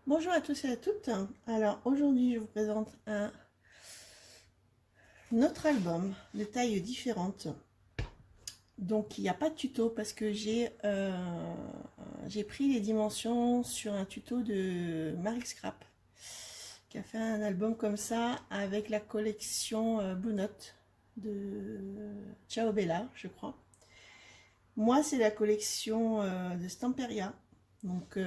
Bonjour à tous et à toutes. Alors aujourd'hui je vous présente un autre album de tailles différentes. Donc il n'y a pas de tuto parce que j'ai pris les dimensions sur un tuto de Marie Scrap qui a fait un album comme ça avec la collection Blue Note de Ciao Bella, je crois. Moi c'est la collection de Stamperia. Donc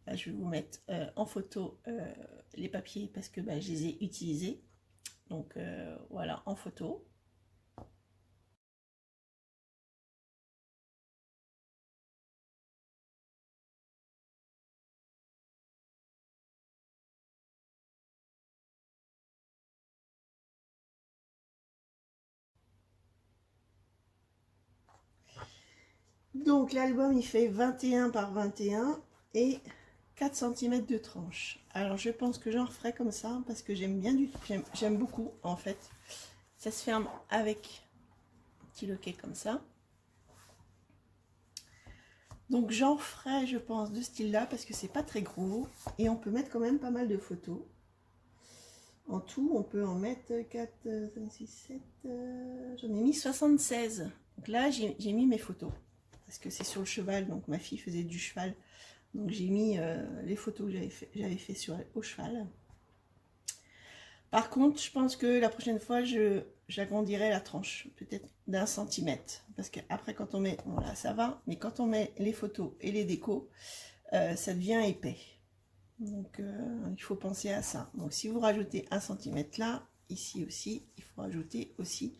je vais vous mettre en photo les papiers parce que je les ai utilisés. Donc voilà, en photo. Donc l'album il fait 21 par 21 et 4 cm de tranche. Alors je pense que j'en referai comme ça parce que j'aime beaucoup en fait. Ça se ferme avec un petit loquet comme ça. Donc j'en ferai je pense de ce style là parce que c'est pas très gros et on peut mettre quand même pas mal de photos. En tout on peut en mettre 4, 5, 6, 7, j'en ai mis 76. Donc là j'ai mis mes photos parce que c'est sur le cheval, donc ma fille faisait du cheval. Donc j'ai mis les photos que j'avais fait au cheval. Par contre, je pense que la prochaine fois, j'agrandirai la tranche, peut-être d'1 centimètre. Parce qu'après, quand on met, bon là ça va, mais quand on met les photos et les décos, ça devient épais. Donc il faut penser à ça. Donc si vous rajoutez 1 centimètre là, ici aussi, il faut rajouter aussi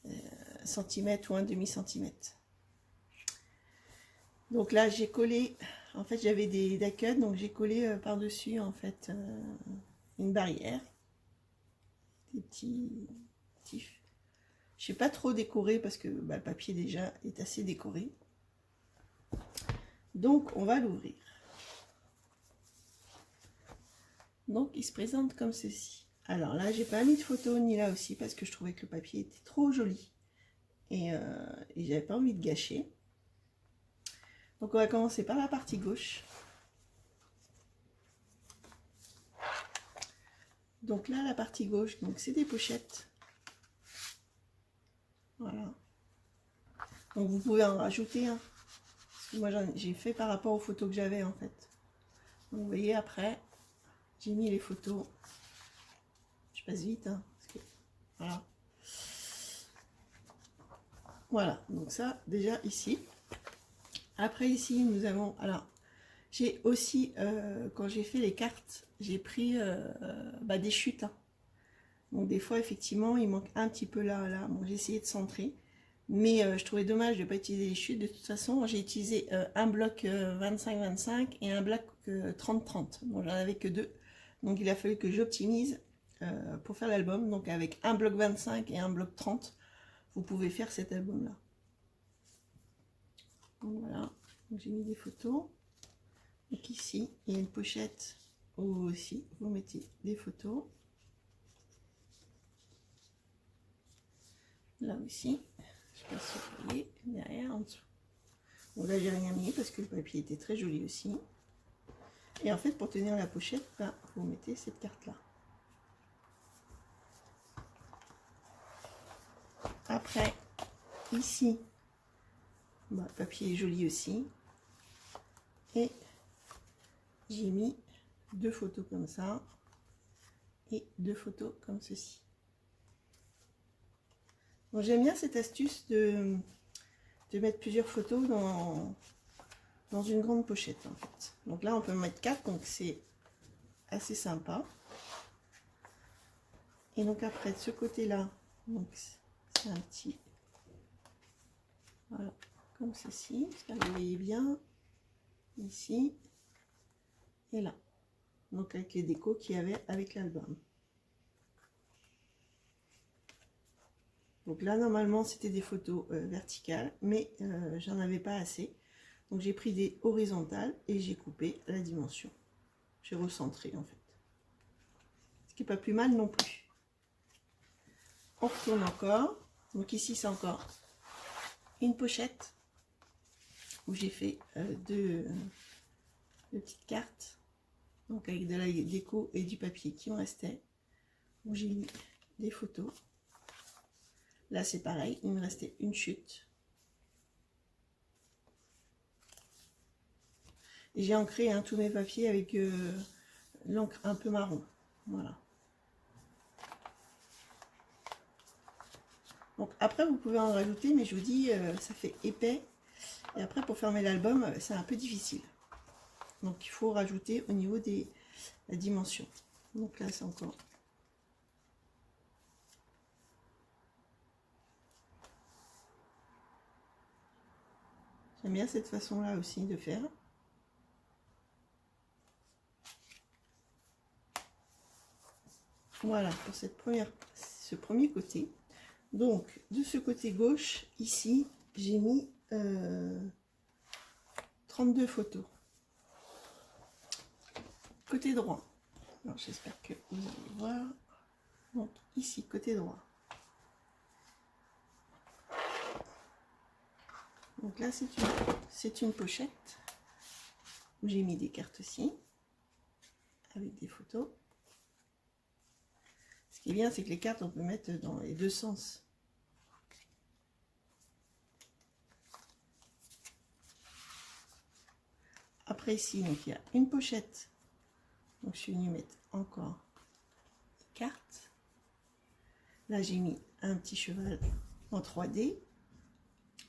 1 centimètre ou un demi-centimètre. Donc là, j'ai collé, en fait, j'avais des dacuns, donc j'ai collé par-dessus, en fait, une barrière. Des petits tifs. Je n'ai pas trop décoré parce que le papier déjà est assez décoré. Donc, on va l'ouvrir. Donc, il se présente comme ceci. Alors là, j'ai pas mis de photo ni là aussi parce que je trouvais que le papier était trop joli. Et j'avais pas envie de gâcher. Donc, on va commencer par la partie gauche. Donc là, la partie gauche, donc c'est des pochettes. Voilà. Donc vous pouvez en rajouter. Hein. Parce que moi, j'ai fait par rapport aux photos que j'avais en fait. Donc vous voyez, après, j'ai mis les photos. Je passe vite. Hein, parce que, voilà. Voilà, donc ça, déjà ici. Après ici, nous avons... Alors, j'ai aussi, quand j'ai fait les cartes, j'ai pris des chutes. Hein. Donc des fois, effectivement, il manque un petit peu là, là. Bon, j'ai essayé de centrer. Mais je trouvais dommage de ne pas utiliser les chutes. De toute façon, j'ai utilisé un bloc 25-25 et un bloc 30-30. Bon, j'en avais que deux. Donc il a fallu que j'optimise pour faire l'album. Donc avec un bloc 25 et un bloc 30, vous pouvez faire cet album-là. Donc voilà, j'ai mis des photos. Donc ici, il y a une pochette où aussi vous mettez des photos. Là aussi, je sais pas si vous voyez, derrière, en dessous. Bon là j'ai rien mis parce que le papier était très joli aussi. Et en fait pour tenir la pochette, vous mettez cette carte là. Après, ici, le papier est joli aussi. Et j'ai mis deux photos comme ça et deux photos comme ceci. Donc j'aime bien cette astuce de mettre plusieurs photos dans une grande pochette en fait. Donc là on peut en mettre 4, donc c'est assez sympa. Et donc après de ce côté là, donc c'est un petit, voilà, comme ceci, j'espère que vous voyez bien, ici et là. Donc avec les décos qu'il y avait avec l'album. Donc là normalement c'était des photos verticales, mais j'en avais pas assez. Donc j'ai pris des horizontales et j'ai coupé la dimension. J'ai recentré en fait. Ce qui n'est pas plus mal non plus. On retourne encore. Donc ici c'est encore une pochette où j'ai fait deux petites cartes. donc avec de la déco et du papier qui me restait, où j'ai mis des photos. Là c'est pareil, il me restait une chute. Et j'ai ancré tous mes papiers avec l'encre un peu marron. Voilà. Donc après vous pouvez en rajouter, mais je vous dis ça fait épais. Et après pour fermer l'album c'est un peu difficile. Donc il faut rajouter au niveau de la dimension. Donc là c'est encore. J'aime bien cette façon là aussi de faire. Voilà pour ce premier côté. Donc de ce côté gauche ici j'ai mis 32 photos. Côté droit, j'espère que vous allez voir. Donc ici côté droit, donc là c'est une pochette où j'ai mis des cartes aussi avec des photos. Ce qui est bien c'est que les cartes on peut mettre dans les deux sens. Après ici donc il y a une pochette, donc je suis venue mettre encore des cartes. Là j'ai mis un petit cheval en 3D.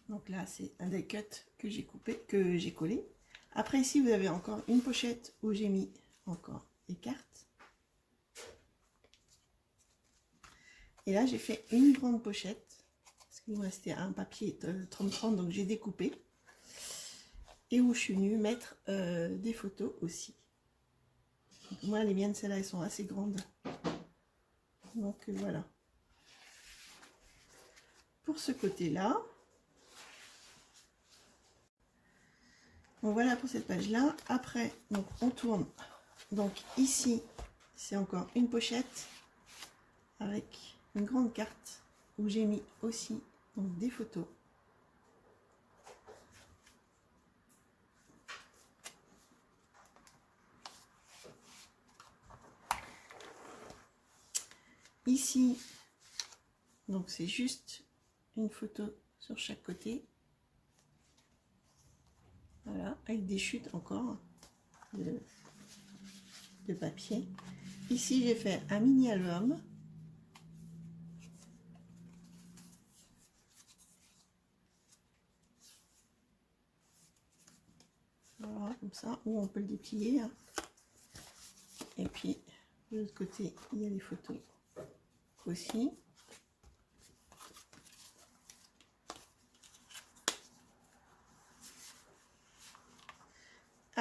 Donc là, c'est un die cut que j'ai coupé, que j'ai collé. Après ici, vous avez encore une pochette où j'ai mis encore des cartes. Et là, j'ai fait une grande pochette parce qu'il me restait un papier 30-30, donc j'ai découpé. Et où je suis venue mettre des photos aussi. Donc, moi, les miennes, celles-là, elles sont assez grandes. Donc voilà. Pour ce côté-là. Donc voilà pour cette page là. Après donc on tourne, donc ici c'est encore une pochette avec une grande carte où j'ai mis aussi donc des photos. Ici donc c'est juste une photo sur chaque côté. Voilà, avec des chutes encore de papier. Ici, j'ai fait un mini album. Voilà, comme ça, où on peut le déplier. Et puis, de l'autre côté, il y a les photos aussi.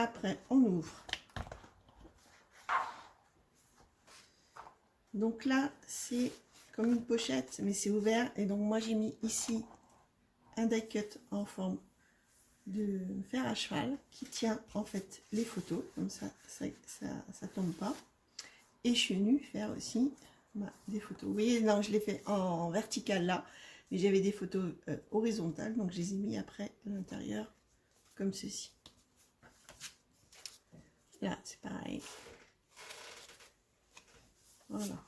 Après, on ouvre. Donc là, c'est comme une pochette, mais c'est ouvert. Et donc, moi, j'ai mis ici un die cut en forme de fer à cheval qui tient en fait les photos. Comme ça, ça tombe pas. Et je suis venue faire aussi des photos. Vous voyez, non, je l'ai fait en vertical là. Mais j'avais des photos horizontales. Donc, je les ai mis après à l'intérieur comme ceci. Là, c'est pareil. Voilà.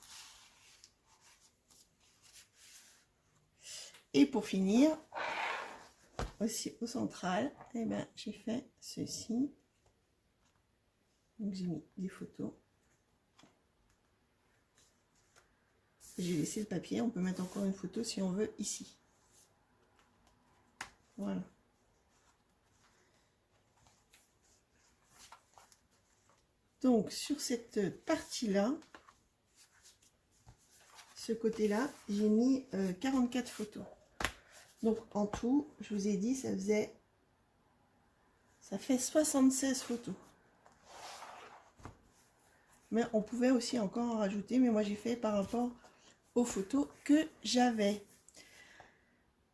Et pour finir, aussi au central, eh ben, j'ai fait ceci. Donc j'ai mis des photos. J'ai laissé le papier. On peut mettre encore une photo si on veut ici. Voilà. Donc sur cette partie-là, ce côté-là, j'ai mis 44 photos. Donc en tout, je vous ai dit, ça fait 76 photos. Mais on pouvait aussi encore en rajouter, mais moi j'ai fait par rapport aux photos que j'avais.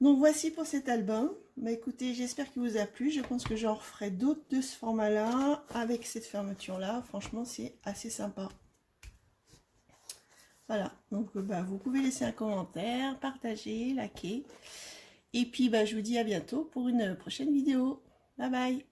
Donc voici pour cet album. Bah écoutez, j'espère qu'il vous a plu. Je pense que j'en referai d'autres de ce format-là, avec cette fermeture-là. Franchement, c'est assez sympa. Voilà, donc bah, vous pouvez laisser un commentaire, partager, liker. Et puis bah, je vous dis à bientôt pour une prochaine vidéo. Bye bye.